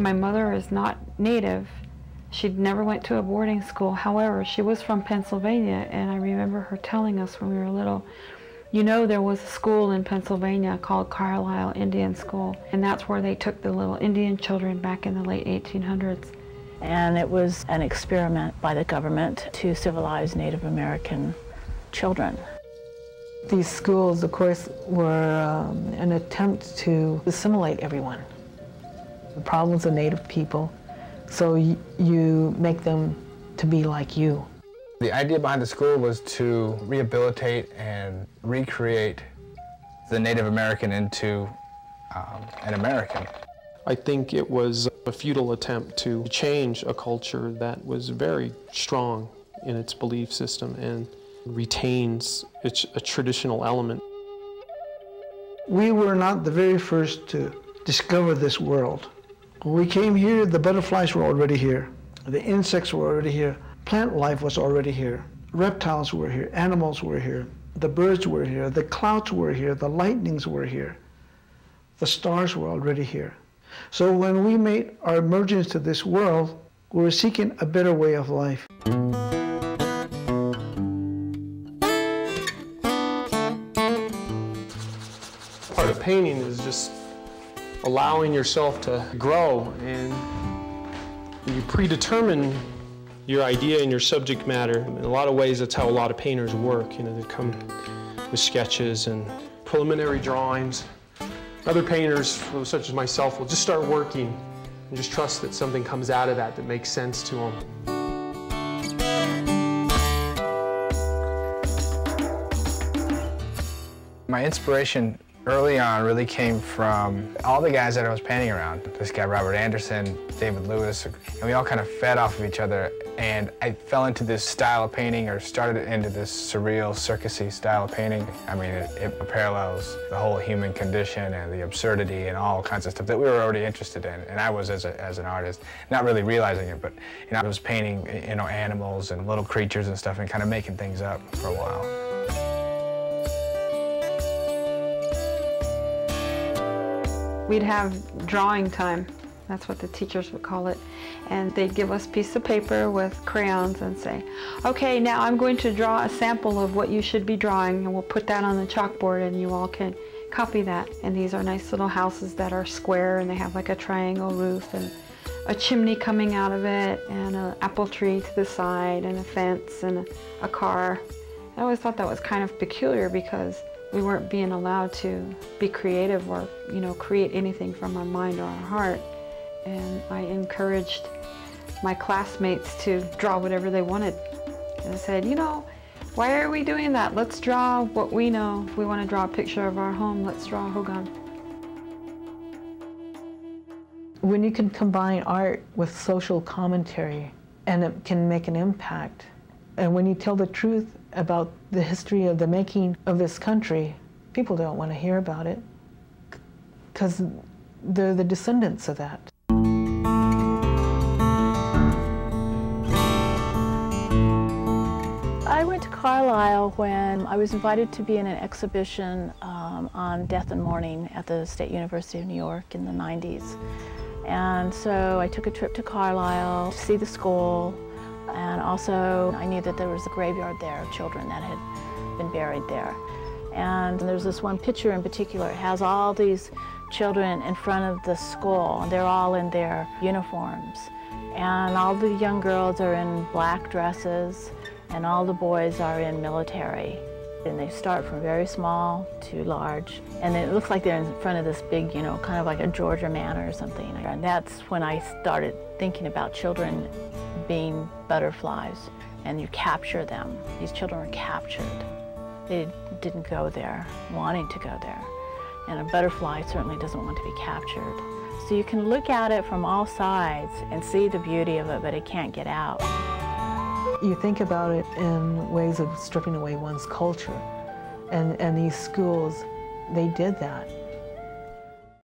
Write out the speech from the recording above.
My mother is not Native. She never went to a boarding school. However, she was from Pennsylvania, and I remember her telling us when we were little, you know, there was a school in Pennsylvania called Carlisle Indian School, and that's where they took the little Indian children back in the late 1800s. And it was an experiment by the government to civilize Native American children. These schools, of course, were an attempt to assimilate everyone. The problems of Native people, so you make them to be like you. The idea behind the school was to rehabilitate and recreate the Native American into an American. I think it was a futile attempt to change a culture that was very strong in its belief system and retains a traditional element. We were not the very first to discover this world. When we came here, the butterflies were already here. The insects were already here. Plant life was already here. Reptiles were here. Animals were here. The birds were here. The clouds were here. The lightnings were here. The stars were already here. So when we made our emergence to this world, we were seeking a better way of life. Part of painting is just allowing yourself to grow, and you predetermine your idea and your subject matter. In a lot of ways, that's how a lot of painters work. You know, they come with sketches and preliminary drawings. Other painters, such as myself, will just start working and just trust that something comes out of that makes sense to them. My inspiration early on really came from all the guys that I was painting around. This guy, Robert Anderson, David Lewis, and we all kind of fed off of each other. And I fell into this style of painting, or started into this surreal, circusy style of painting. I mean, it parallels the whole human condition and the absurdity and all kinds of stuff that we were already interested in. And I was, as an artist, not really realizing it, but you know, I was painting, you know, animals and little creatures and stuff, and kind of making things up for a while. We'd have drawing time. That's what the teachers would call it. And they'd give us a piece of paper with crayons and say, okay, now I'm going to draw a sample of what you should be drawing, and we'll put that on the chalkboard and you all can copy that. And these are nice little houses that are square, and they have like a triangle roof and a chimney coming out of it, and an apple tree to the side, and a fence, and a car. I always thought that was kind of peculiar because we weren't being allowed to be creative or, you know, create anything from our mind or our heart. And I encouraged my classmates to draw whatever they wanted. And I said, you know, why are we doing that? Let's draw what we know. If we want to draw a picture of our home, let's draw a hogan. When you can combine art with social commentary, and it can make an impact, and when you tell the truth about the history of the making of this country, people don't want to hear about it because they're the descendants of that. I went to Carlisle when I was invited to be in an exhibition on death and mourning at the State University of New York in the 90s. And so I took a trip to Carlisle to see the school. And also, I knew that there was a graveyard there of children that had been buried there. And there's this one picture in particular. It has all these children in front of the school, and they're all in their uniforms. And all the young girls are in black dresses, and all the boys are in military. And they start from very small to large. And it looks like they're in front of this big, you know, kind of like a Georgia manor or something. And that's when I started thinking about children being butterflies, and you capture them. These children were captured. They didn't go there wanting to go there. And a butterfly certainly doesn't want to be captured. So you can look at it from all sides and see the beauty of it, but it can't get out. You think about it in ways of stripping away one's culture. And these schools, they did that.